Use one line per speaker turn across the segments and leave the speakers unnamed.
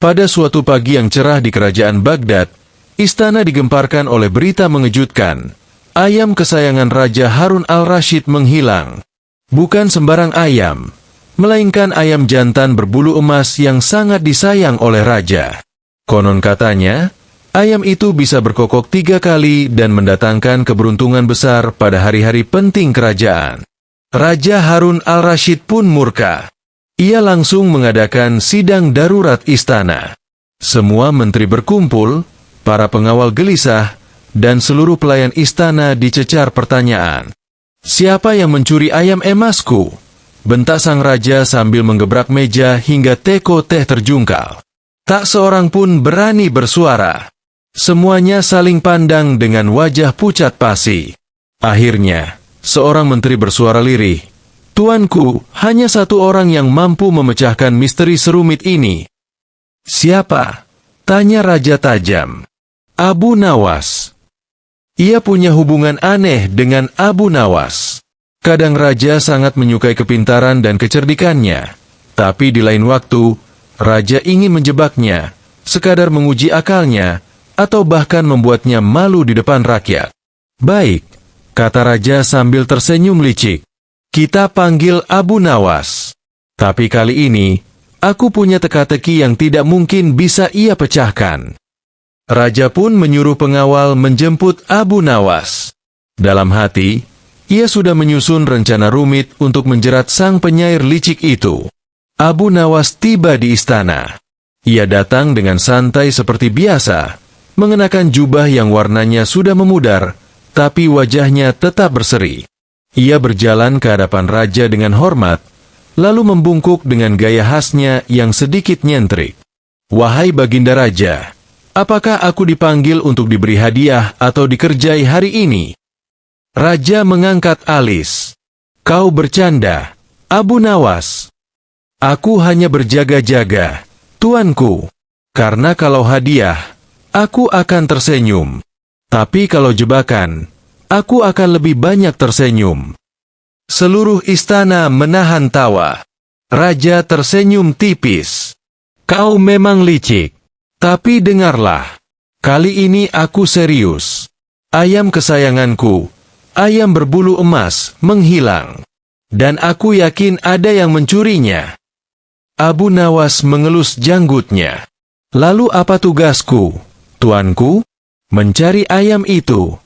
Pada suatu pagi yang cerah di kerajaan Baghdad, istana digemparkan oleh berita mengejutkan. Ayam kesayangan Raja Harun al-Rashid menghilang. Bukan sembarang ayam, melainkan ayam jantan berbulu emas yang sangat disayang oleh Raja. Konon katanya, ayam itu bisa berkokok 3 kali dan mendatangkan keberuntungan besar pada hari-hari penting kerajaan. Raja Harun al-Rashid pun murka. Ia langsung mengadakan sidang darurat istana. Semua menteri berkumpul, para pengawal gelisah, dan seluruh pelayan istana dicecar pertanyaan. "Siapa yang mencuri ayam emasku?" bentak sang raja sambil menggebrak meja hingga teko teh terjungkal. Tak seorang pun berani bersuara. Semuanya saling pandang dengan wajah pucat pasi. Akhirnya, seorang menteri bersuara lirih, "Tuanku, hanya satu orang yang mampu memecahkan misteri serumit ini." "Siapa?" tanya raja tajam. "Abu Nawas." Ia punya hubungan aneh dengan Abu Nawas. Kadang raja sangat menyukai kepintaran dan kecerdikannya, tapi di lain waktu, raja ingin menjebaknya, sekadar menguji akalnya, atau bahkan membuatnya malu di depan rakyat. "Baik," kata raja sambil tersenyum licik. "Kita panggil Abu Nawas. Tapi kali ini, aku punya teka-teki yang tidak mungkin bisa ia pecahkan." Raja pun menyuruh pengawal menjemput Abu Nawas. Dalam hati, ia sudah menyusun rencana rumit untuk menjerat sang penyair licik itu. Abu Nawas tiba di istana. Ia datang dengan santai seperti biasa, mengenakan jubah yang warnanya sudah memudar, tapi wajahnya tetap berseri. Ia berjalan ke hadapan raja dengan hormat, lalu membungkuk dengan gaya khasnya yang sedikit nyentrik. "Wahai Baginda Raja, apakah aku dipanggil untuk diberi hadiah atau dikerjai hari ini?" Raja mengangkat alis. "Kau bercanda, Abu Nawas. Aku hanya berjaga-jaga, tuanku. Karena kalau hadiah, aku akan tersenyum. Tapi kalau jebakan, aku akan lebih banyak tersenyum." Seluruh istana menahan tawa. Raja tersenyum tipis. "Kau memang licik. Tapi dengarlah. Kali ini aku serius. Ayam kesayanganku, ayam berbulu emas, menghilang. Dan aku yakin ada yang mencurinya." Abu Nawas mengelus janggutnya. "Lalu apa tugasku, tuanku?" "Mencari ayam itu."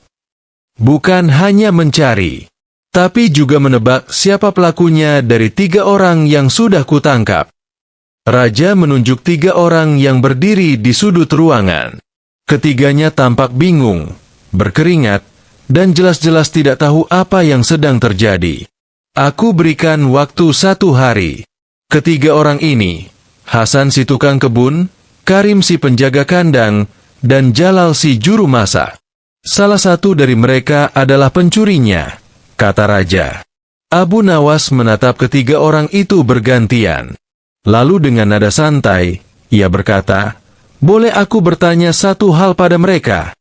"Bukan hanya mencari, tapi juga menebak siapa pelakunya dari 3 orang yang sudah kutangkap." Raja menunjuk 3 orang yang berdiri di sudut ruangan. Ketiganya tampak bingung, berkeringat, dan jelas-jelas tidak tahu apa yang sedang terjadi. "Aku berikan waktu 1 hari. Ketiga orang ini, Hasan si tukang kebun, Karim si penjaga kandang, dan Jalal si juru masak. Salah satu dari mereka adalah pencurinya," kata raja. Abu Nawas menatap ketiga orang itu bergantian. Lalu dengan nada santai, ia berkata, "Boleh aku bertanya satu hal pada mereka?"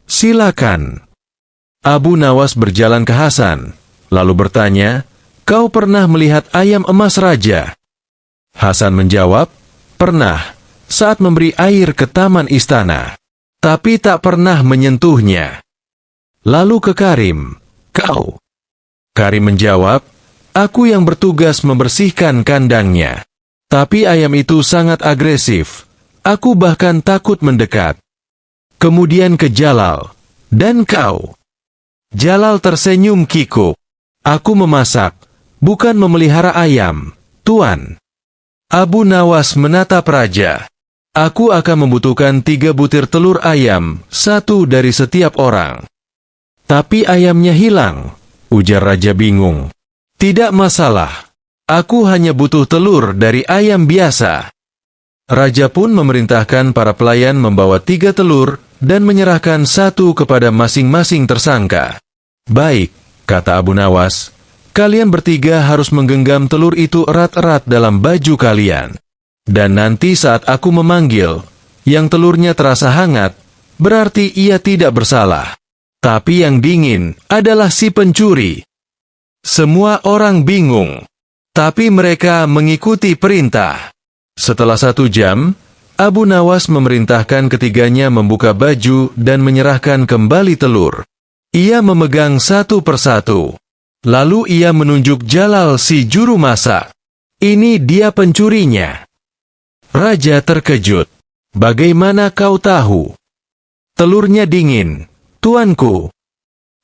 "Silakan." Abu Nawas berjalan ke Hasan, lalu bertanya, "Kau pernah melihat ayam emas raja?" Hasan menjawab, "Pernah, saat memberi air ke taman istana. Tapi tak pernah menyentuhnya." Lalu ke Karim, "Kau?" Karim menjawab, "Aku yang bertugas membersihkan kandangnya. Tapi ayam itu sangat agresif. Aku bahkan takut mendekat." Kemudian ke Jalal, "Dan kau?" Jalal tersenyum kikuk, "Aku memasak, bukan memelihara ayam, tuan." Abu Nawas menatap raja. "Aku akan membutuhkan 3 butir telur ayam, 1 dari setiap orang." "Tapi ayamnya hilang," ujar raja bingung. "Tidak masalah. Aku hanya butuh telur dari ayam biasa." Raja pun memerintahkan para pelayan membawa 3 telur dan menyerahkan 1 kepada masing-masing tersangka. "Baik," kata Abu Nawas, "kalian bertiga harus menggenggam telur itu erat-erat dalam baju kalian. Dan nanti saat aku memanggil, yang telurnya terasa hangat, berarti ia tidak bersalah. Tapi yang dingin adalah si pencuri." Semua orang bingung. Tapi mereka mengikuti perintah. Setelah 1 jam, Abu Nawas memerintahkan ketiganya membuka baju dan menyerahkan kembali telur. Ia memegang satu persatu. Lalu ia menunjuk Jalal si juru masak. Ini dia pencurinya. Raja terkejut. Bagaimana kau tahu? Telurnya dingin, tuanku.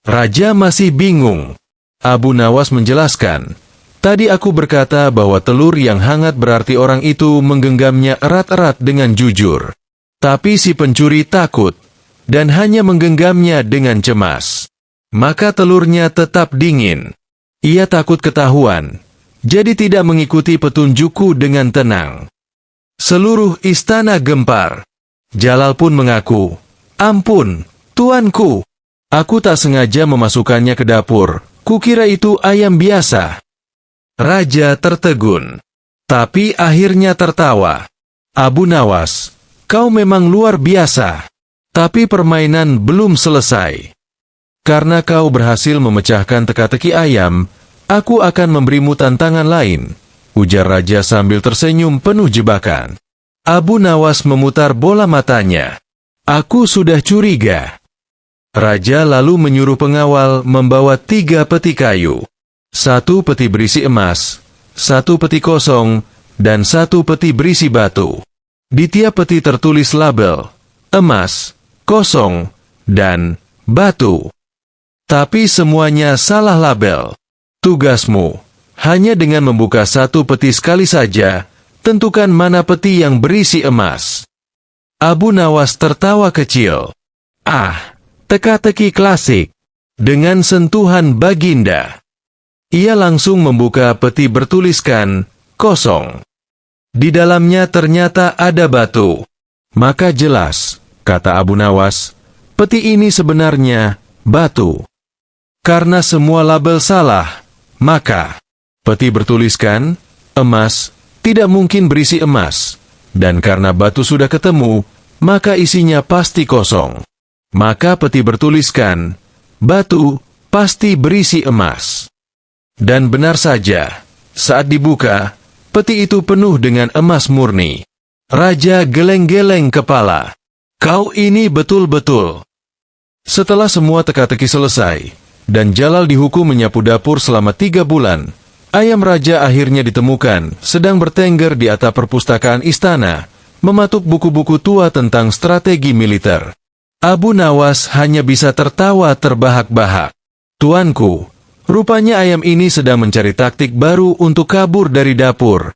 Raja masih bingung. Abu Nawas menjelaskan. Tadi aku berkata bahwa telur yang hangat berarti orang itu menggenggamnya erat-erat dengan jujur. Tapi si pencuri takut, dan hanya menggenggamnya dengan cemas. Maka telurnya tetap dingin. Ia takut ketahuan, jadi tidak mengikuti petunjukku dengan tenang. Seluruh istana gempar. Jalal pun mengaku, ampun, tuanku. Aku tak sengaja memasukkannya ke dapur, kukira itu ayam biasa. Raja tertegun, tapi akhirnya tertawa. Abu Nawas, kau memang luar biasa. Tapi permainan belum selesai. Karena kau berhasil memecahkan teka-teki ayam, aku akan memberimu tantangan lain, ujar Raja sambil tersenyum penuh jebakan. Abu Nawas memutar bola matanya. Aku sudah curiga. Raja lalu menyuruh pengawal membawa 3 peti kayu. 1 peti berisi emas, 1 peti kosong, dan 1 peti berisi batu. Di tiap peti tertulis label, emas, kosong, dan batu. Tapi semuanya salah label. Tugasmu, hanya dengan membuka 1 peti sekali saja, tentukan mana peti yang berisi emas. Abu Nawas tertawa kecil. Ah, teka-teki klasik. Dengan sentuhan baginda. Ia langsung membuka peti bertuliskan, kosong. Di dalamnya ternyata ada batu. Maka jelas, kata Abu Nawas, peti ini sebenarnya batu. Karena semua label salah, maka peti bertuliskan, emas, tidak mungkin berisi emas. Dan karena batu sudah ketemu, maka isinya pasti kosong. Maka peti bertuliskan, batu, pasti berisi emas. Dan benar saja, saat dibuka, peti itu penuh dengan emas murni. Raja geleng-geleng kepala. Kau ini betul-betul. Setelah semua teka-teki selesai, dan Jalal dihukum menyapu dapur selama 3 bulan, ayam raja akhirnya ditemukan, sedang bertengger di atap perpustakaan istana, mematuk buku-buku tua tentang strategi militer. Abu Nawas hanya bisa tertawa terbahak-bahak. Tuanku, rupanya ayam ini sedang mencari taktik baru untuk kabur dari dapur.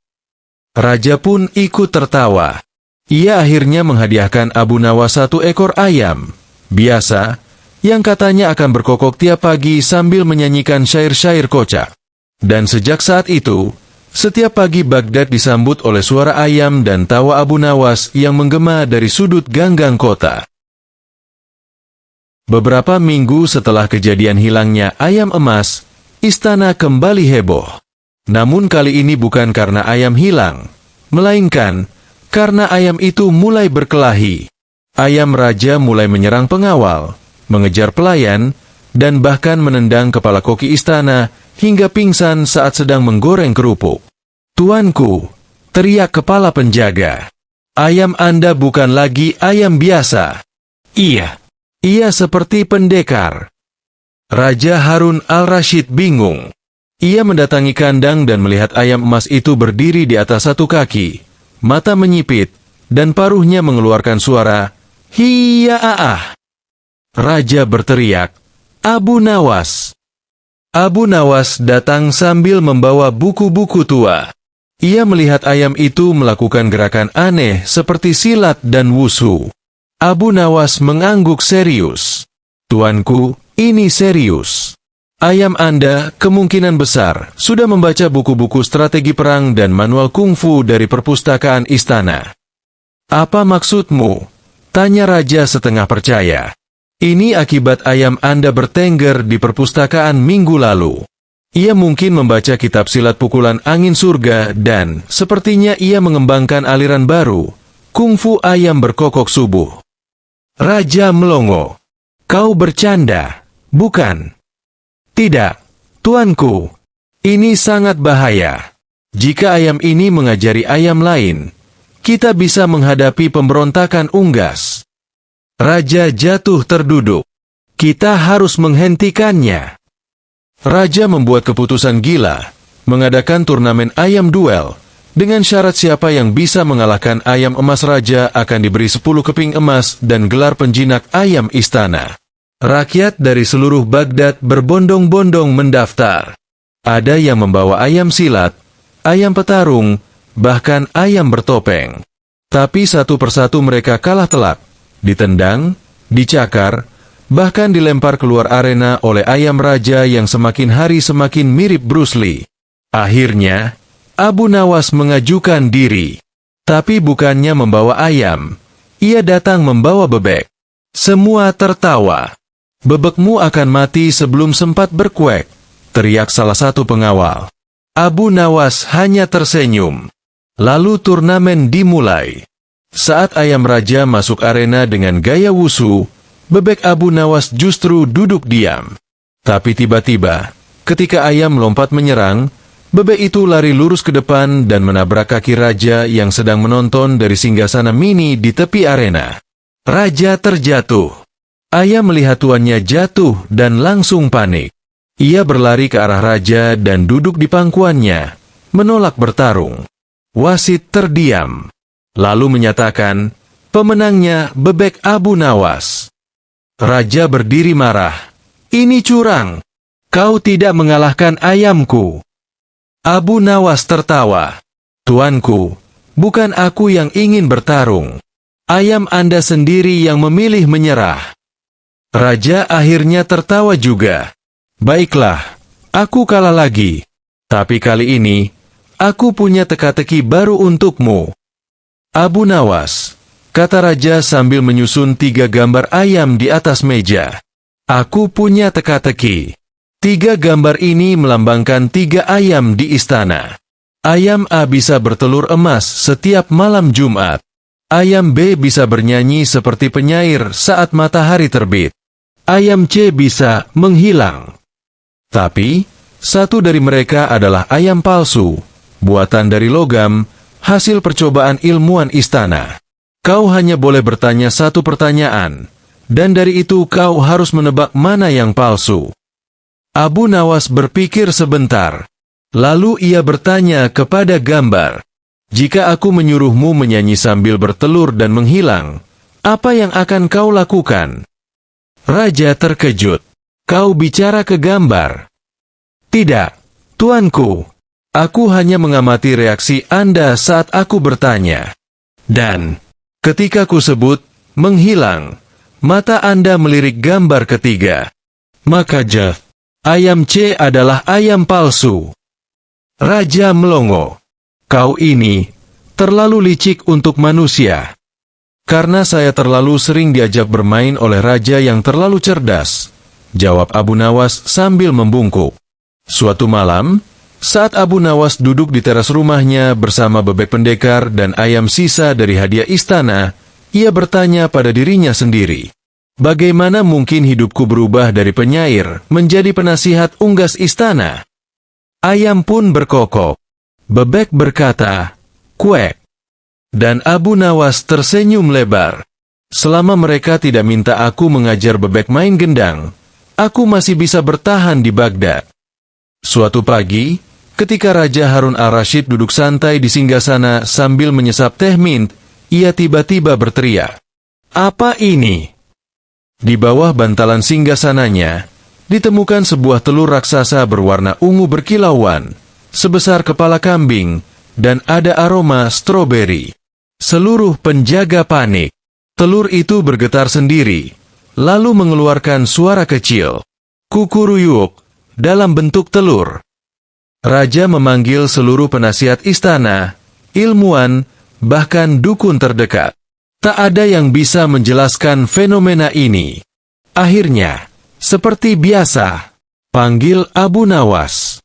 Raja pun ikut tertawa. Ia akhirnya menghadiahkan Abu Nawas 1 ekor ayam biasa, yang katanya akan berkokok tiap pagi sambil menyanyikan syair-syair kocak. Dan sejak saat itu, setiap pagi Baghdad disambut oleh suara ayam dan tawa Abu Nawas yang menggema dari sudut ganggang kota. Beberapa minggu setelah kejadian hilangnya ayam emas, istana kembali heboh. Namun kali ini bukan karena ayam hilang, melainkan karena ayam itu mulai berkelahi. Ayam raja mulai menyerang pengawal, mengejar pelayan, dan bahkan menendang kepala koki istana hingga pingsan saat sedang menggoreng kerupuk. Tuanku, teriak kepala penjaga. Ayam Anda bukan lagi ayam biasa. Ia seperti pendekar. Raja Harun al-Rashid bingung. Ia mendatangi kandang dan melihat ayam emas itu berdiri di atas 1 kaki, mata menyipit, dan paruhnya mengeluarkan suara, "Hiya-ah!" Raja berteriak, "Abu Nawas!" Abu Nawas datang sambil membawa buku-buku tua. Ia melihat ayam itu melakukan gerakan aneh seperti silat dan wushu. Abu Nawas mengangguk serius. Tuanku, ini serius. Ayam Anda kemungkinan besar sudah membaca buku-buku strategi perang dan manual kungfu dari perpustakaan istana. Apa maksudmu? Tanya Raja setengah percaya. Ini akibat ayam Anda bertengger di perpustakaan minggu lalu. Ia mungkin membaca kitab silat pukulan angin surga dan sepertinya ia mengembangkan aliran baru, kungfu ayam berkokok subuh. Raja melongo. Kau bercanda, bukan? Tidak, tuanku. Ini sangat bahaya. Jika ayam ini mengajari ayam lain, kita bisa menghadapi pemberontakan unggas. Raja jatuh terduduk. Kita harus menghentikannya. Raja membuat keputusan gila, mengadakan turnamen ayam duel, dengan syarat siapa yang bisa mengalahkan ayam emas raja akan diberi 10 keping emas dan gelar penjinak ayam istana. Rakyat dari seluruh Baghdad berbondong-bondong mendaftar. Ada yang membawa ayam silat, ayam petarung, bahkan ayam bertopeng. Tapi satu persatu mereka kalah telak, ditendang, dicakar, bahkan dilempar keluar arena oleh ayam raja yang semakin hari semakin mirip Bruce Lee. Akhirnya, Abu Nawas mengajukan diri. Tapi bukannya membawa ayam, ia datang membawa bebek. Semua tertawa. Bebekmu akan mati sebelum sempat berkuek, teriak salah satu pengawal. Abu Nawas hanya tersenyum. Lalu turnamen dimulai. Saat ayam raja masuk arena dengan gaya wushu, bebek Abu Nawas justru duduk diam. Tapi tiba-tiba, ketika ayam melompat menyerang, bebek itu lari lurus ke depan dan menabrak kaki raja yang sedang menonton dari singgasana mini di tepi arena. Raja terjatuh. Ayam melihat tuannya jatuh dan langsung panik. Ia berlari ke arah raja dan duduk di pangkuannya, menolak bertarung. Wasit terdiam, lalu menyatakan, pemenangnya bebek Abu Nawas. Raja berdiri marah. Ini curang. Kau tidak mengalahkan ayamku. Abu Nawas tertawa. Tuanku, bukan aku yang ingin bertarung. Ayam Anda sendiri yang memilih menyerah. Raja akhirnya tertawa juga. Baiklah, aku kalah lagi. Tapi kali ini, aku punya teka-teki baru untukmu. Abu Nawas, kata raja sambil menyusun 3 gambar ayam di atas meja. Aku punya teka-teki. 3 gambar ini melambangkan 3 ayam di istana. Ayam A bisa bertelur emas setiap malam Jumat. Ayam B bisa bernyanyi seperti penyair saat matahari terbit. Ayam C bisa menghilang. Tapi, satu dari mereka adalah ayam palsu, buatan dari logam, hasil percobaan ilmuwan istana. Kau hanya boleh bertanya 1 pertanyaan, dan dari itu kau harus menebak mana yang palsu. Abu Nawas berpikir sebentar. Lalu ia bertanya kepada gambar, jika aku menyuruhmu menyanyi sambil bertelur dan menghilang, apa yang akan kau lakukan? Raja terkejut. Kau bicara ke gambar? Tidak, tuanku. Aku hanya mengamati reaksi Anda saat aku bertanya. Dan, ketika ku sebut, menghilang, mata Anda melirik gambar ketiga. Maka Jeff, ayam C adalah ayam palsu. Raja melongo. Kau ini, terlalu licik untuk manusia. Karena saya terlalu sering diajak bermain oleh raja yang terlalu cerdas, jawab Abu Nawas sambil membungkuk. Suatu malam, saat Abu Nawas duduk di teras rumahnya bersama bebek pendekar dan ayam sisa dari hadiah istana, ia bertanya pada dirinya sendiri, bagaimana mungkin hidupku berubah dari penyair menjadi penasihat unggas istana? Ayam pun berkokok. Bebek berkata, kuek. Dan Abu Nawas tersenyum lebar. Selama mereka tidak minta aku mengajar bebek main gendang, aku masih bisa bertahan di Baghdad. Suatu pagi, ketika Raja Harun al-Rashid duduk santai di singgasana sambil menyesap teh mint, ia tiba-tiba berteriak, apa ini? Di bawah bantalan singgasananya, ditemukan sebuah telur raksasa berwarna ungu berkilauan, sebesar kepala kambing, dan ada aroma stroberi. Seluruh penjaga panik. Telur itu bergetar sendiri, lalu mengeluarkan suara kecil. Kukuruyuk, dalam bentuk telur. Raja memanggil seluruh penasihat istana, ilmuwan, bahkan dukun terdekat. Tak ada yang bisa menjelaskan fenomena ini. Akhirnya, seperti biasa, panggil Abu Nawas.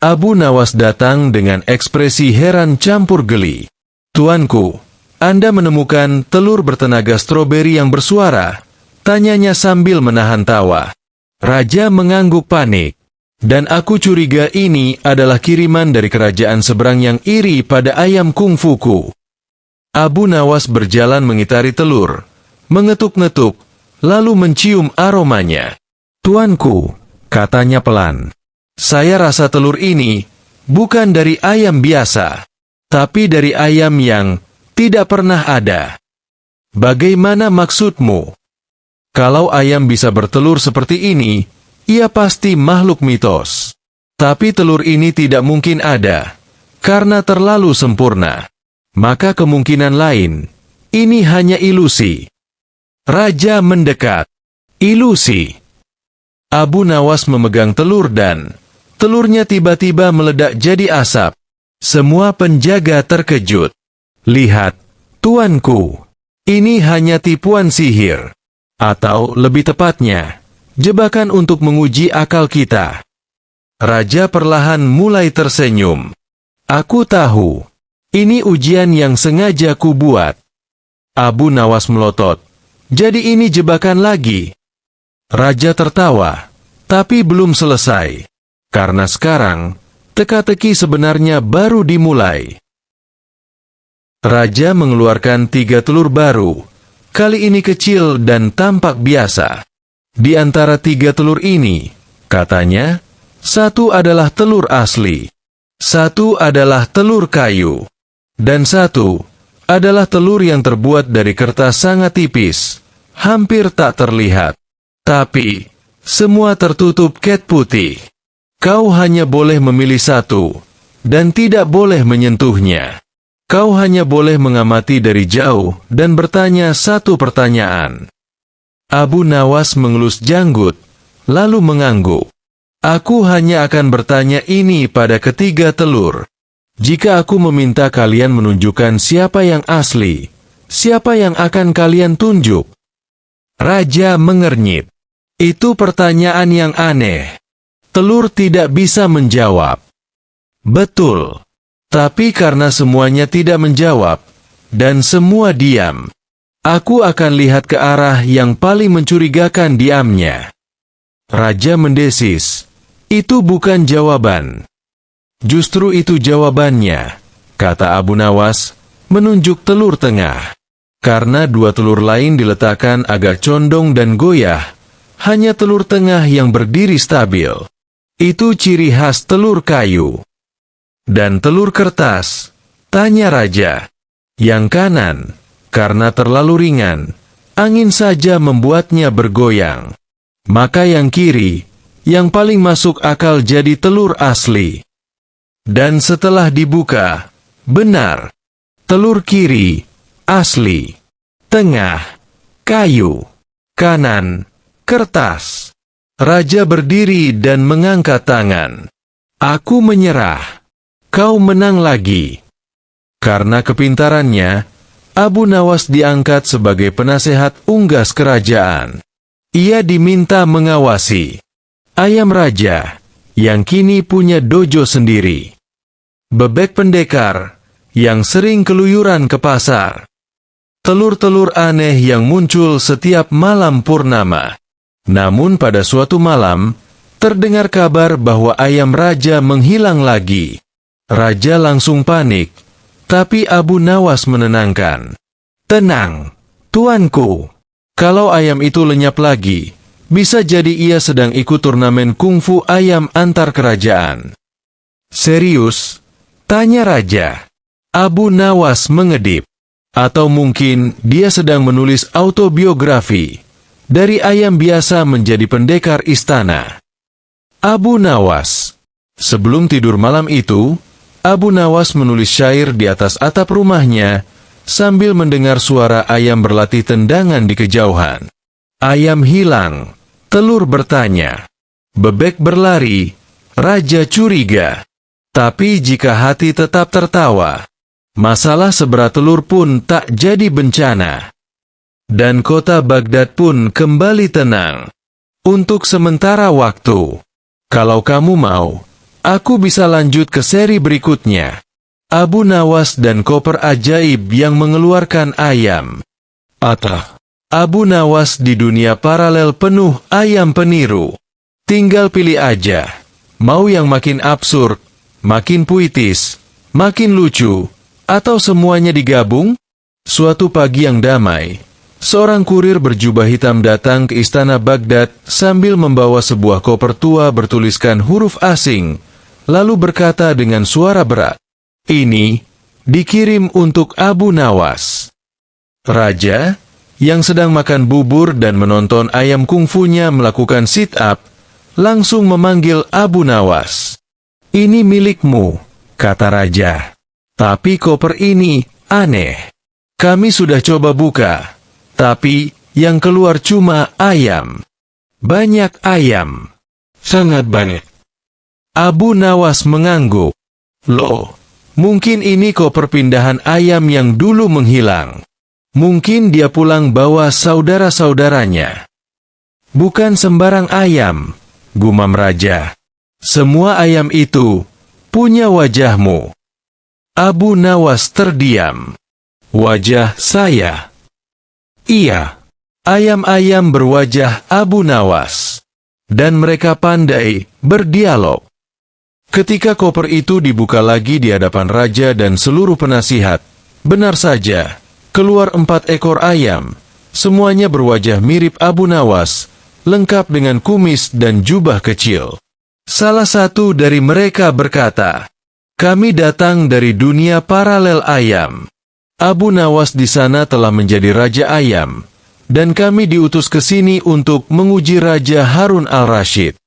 Abu Nawas datang dengan ekspresi heran campur geli. Tuanku, Anda menemukan telur bertenaga stroberi yang bersuara, tanyanya sambil menahan tawa. Raja mengangguk panik. Dan aku curiga ini adalah kiriman dari kerajaan seberang yang iri pada ayam kungfuku. Abu Nawas berjalan mengitari telur, mengetuk-ngetuk, lalu mencium aromanya. "Tuanku," katanya pelan, "saya rasa telur ini bukan dari ayam biasa, tapi dari ayam yang tidak pernah ada." "Bagaimana maksudmu?" "Kalau ayam bisa bertelur seperti ini, ia pasti makhluk mitos. Tapi telur ini tidak mungkin ada, karena terlalu sempurna. Maka kemungkinan lain, ini hanya ilusi." Raja mendekat. "Ilusi?" Abu Nawas memegang telur dan telurnya tiba-tiba meledak jadi asap. Semua penjaga terkejut. "Lihat, tuanku, ini hanya tipuan sihir. Atau lebih tepatnya, jebakan untuk menguji akal kita." Raja perlahan mulai tersenyum. "Aku tahu. Ini ujian yang sengaja kubuat." Abu Nawas melotot. "Jadi ini jebakan lagi?" Raja tertawa, tapi belum selesai. Karena sekarang, teka-teki sebenarnya baru dimulai. Raja mengeluarkan 3 telur baru. Kali ini kecil dan tampak biasa. Di antara 3 telur ini, katanya, 1 adalah telur asli, 1 adalah telur kayu, dan 1 adalah telur yang terbuat dari kertas sangat tipis, hampir tak terlihat. Tapi, semua tertutup cat putih. Kau hanya boleh memilih 1, dan tidak boleh menyentuhnya. Kau hanya boleh mengamati dari jauh dan bertanya 1 pertanyaan." Abu Nawas mengelus janggut, lalu mengangguk. "Aku hanya akan bertanya ini pada ketiga telur. Jika aku meminta kalian menunjukkan siapa yang asli, siapa yang akan kalian tunjuk?" Raja mengernyit. "Itu pertanyaan yang aneh." Telur tidak bisa menjawab. "Betul. Tapi karena semuanya tidak menjawab, dan semua diam, aku akan lihat ke arah yang paling mencurigakan diamnya." Raja mendesis. "Itu bukan jawaban." "Justru itu jawabannya," kata Abu Nawas, menunjuk telur tengah. Karena 2 telur lain diletakkan agak condong dan goyah, hanya telur tengah yang berdiri stabil. "Itu ciri khas telur kayu." "Dan telur kertas?" tanya Raja. "Yang kanan, karena terlalu ringan, angin saja membuatnya bergoyang. Maka yang kiri, yang paling masuk akal jadi telur asli." Dan setelah dibuka, benar, telur kiri, asli, tengah, kayu, kanan, kertas. Raja berdiri dan mengangkat tangan. "Aku menyerah. Kau menang lagi." Karena kepintarannya, Abu Nawas diangkat sebagai penasehat unggas kerajaan. Ia diminta mengawasi ayam raja, yang kini punya dojo sendiri. Bebek pendekar, yang sering keluyuran ke pasar. Telur-telur aneh yang muncul setiap malam purnama. Namun pada suatu malam, terdengar kabar bahwa ayam raja menghilang lagi. Raja langsung panik, tapi Abu Nawas menenangkan. "Tenang, tuanku. Kalau ayam itu lenyap lagi, bisa jadi ia sedang ikut turnamen kungfu ayam antar kerajaan." "Serius?" tanya Raja. Abu Nawas mengedip. "Atau mungkin dia sedang menulis autobiografi, dari ayam biasa menjadi pendekar istana." Abu Nawas. Sebelum tidur malam itu, Abu Nawas menulis syair di atas atap rumahnya, sambil mendengar suara ayam berlatih tendangan di kejauhan. Ayam hilang, telur bertanya, bebek berlari, raja curiga. Tapi jika hati tetap tertawa, masalah seberat telur pun tak jadi bencana. Dan kota Baghdad pun kembali tenang. Untuk sementara waktu. Kalau kamu mau, aku bisa lanjut ke seri berikutnya. Abu Nawas dan koper ajaib yang mengeluarkan ayam. Abu Nawas di dunia paralel penuh ayam peniru. Tinggal pilih aja. Mau yang makin absurd, makin puitis, makin lucu, atau semuanya digabung? Suatu pagi yang damai, seorang kurir berjubah hitam datang ke istana Baghdad sambil membawa sebuah koper tua bertuliskan huruf asing, lalu berkata dengan suara berat, "Ini dikirim untuk Abu Nawas." Raja, yang sedang makan bubur dan menonton ayam kungfunya melakukan sit-up, langsung memanggil Abu Nawas. "Ini milikmu," kata raja. "Tapi koper ini aneh. Kami sudah coba buka, tapi yang keluar cuma ayam. Banyak ayam. Sangat banyak." Abu Nawas mengangguk. "Loh, mungkin ini koper pindahan ayam yang dulu menghilang. Mungkin dia pulang bawa saudara-saudaranya." "Bukan sembarang ayam," gumam raja. "Semua ayam itu punya wajahmu." Abu Nawas terdiam. "Wajah saya?" "Iya." Ayam-ayam berwajah Abu Nawas. Dan mereka pandai berdialog. Ketika koper itu dibuka lagi di hadapan raja dan seluruh penasihat, benar saja, keluar 4 ekor ayam. Semuanya berwajah mirip Abu Nawas, lengkap dengan kumis dan jubah kecil. Salah satu dari mereka berkata, "Kami datang dari dunia paralel ayam. Abu Nawas di sana telah menjadi raja ayam, dan kami diutus ke sini untuk menguji Raja Harun al-Rashid."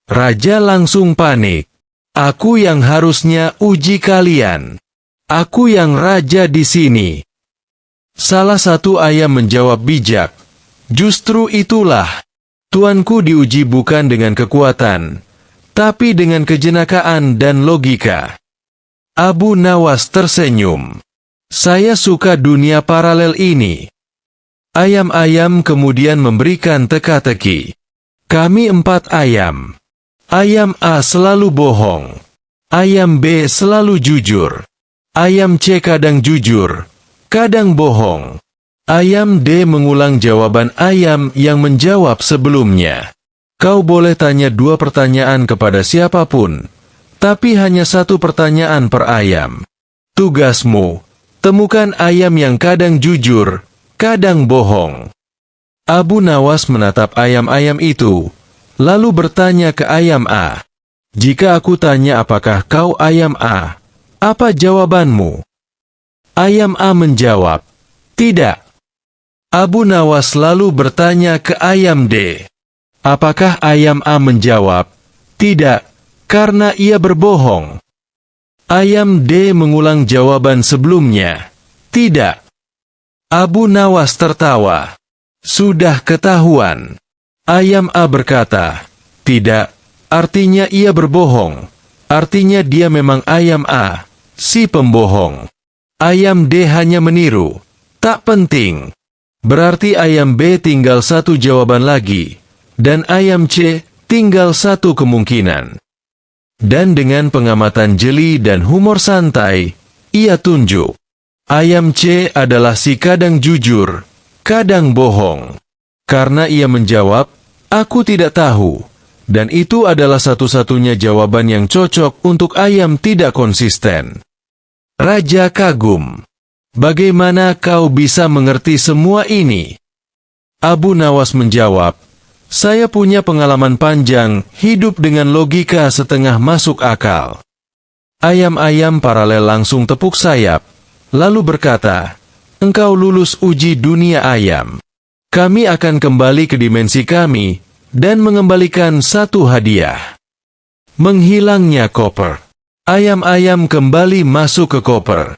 Raja langsung panik. "Aku yang harusnya uji kalian. Aku yang raja di sini." Salah satu ayam menjawab bijak, "Justru itulah. Tuanku diuji bukan dengan kekuatan, tapi dengan kejenakaan dan logika." Abu Nawas tersenyum. "Saya suka dunia paralel ini." Ayam-ayam kemudian memberikan teka-teki. "Kami 4 ayam. Ayam A selalu bohong. Ayam B selalu jujur. Ayam C kadang jujur, kadang bohong. Ayam D mengulang jawaban ayam yang menjawab sebelumnya. Kau boleh tanya 2 pertanyaan kepada siapapun, tapi hanya 1 pertanyaan per ayam. Tugasmu, temukan ayam yang kadang jujur, kadang bohong." Abu Nawas menatap ayam-ayam itu, lalu bertanya ke ayam A, "Jika aku tanya apakah kau ayam A, apa jawabanmu?" Ayam A menjawab, "Tidak." Abu Nawas lalu bertanya ke ayam D. Apakah ayam A menjawab, "Tidak, karena ia berbohong." Ayam D mengulang jawaban sebelumnya, "Tidak." Abu Nawas tertawa. "Sudah ketahuan." Ayam A berkata, "Tidak, artinya ia berbohong. Artinya dia memang ayam A, si pembohong. Ayam D hanya meniru. Tak penting." Berarti ayam B tinggal 1 jawaban lagi, dan ayam C tinggal 1 kemungkinan. Dan dengan pengamatan jeli dan humor santai, ia tunjuk. Ayam C adalah si kadang jujur, kadang bohong. Karena ia menjawab, "Aku tidak tahu." Dan itu adalah satu-satunya jawaban yang cocok untuk ayam tidak konsisten. Raja kagum. "Bagaimana kau bisa mengerti semua ini?" Abu Nawas menjawab, "Saya punya pengalaman panjang, hidup dengan logika setengah masuk akal." Ayam-ayam paralel langsung tepuk sayap, lalu berkata, "Engkau lulus uji dunia ayam. Kami akan kembali ke dimensi kami, dan mengembalikan 1 hadiah." Menghilangnya koper. Ayam-ayam kembali masuk ke koper.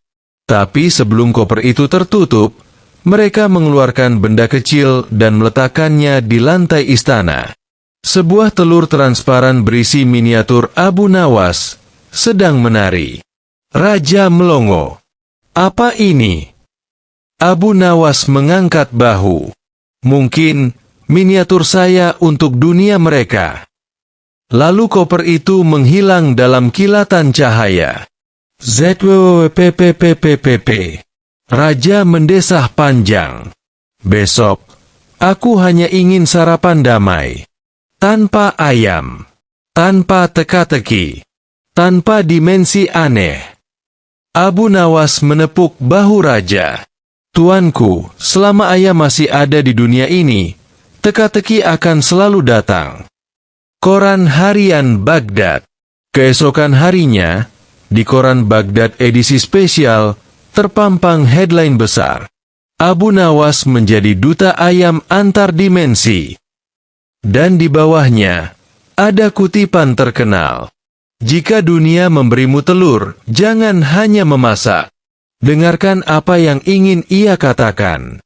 Tapi sebelum koper itu tertutup, mereka mengeluarkan benda kecil dan meletakkannya di lantai istana. Sebuah telur transparan berisi miniatur Abu Nawas sedang menari. Raja melongo. "Apa ini?" Abu Nawas mengangkat bahu. "Mungkin miniatur saya untuk dunia mereka." Lalu koper itu menghilang dalam kilatan cahaya. ZWWPPPPPP. Raja mendesah panjang. "Besok, aku hanya ingin sarapan damai. Tanpa ayam. Tanpa teka-teki. Tanpa dimensi aneh." Abu Nawas menepuk bahu raja. Tuanku, selama ayam masih ada di dunia ini, teka-teki akan selalu datang. Koran Harian Baghdad. Keesokan harinya, di Koran Baghdad edisi spesial, terpampang headline besar. Abu Nawas menjadi duta ayam antar dimensi. Dan di bawahnya, ada kutipan terkenal. Jika dunia memberimu telur, jangan hanya memasak. Dengarkan apa yang ingin ia katakan.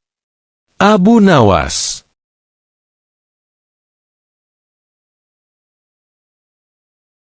Abu Nawas.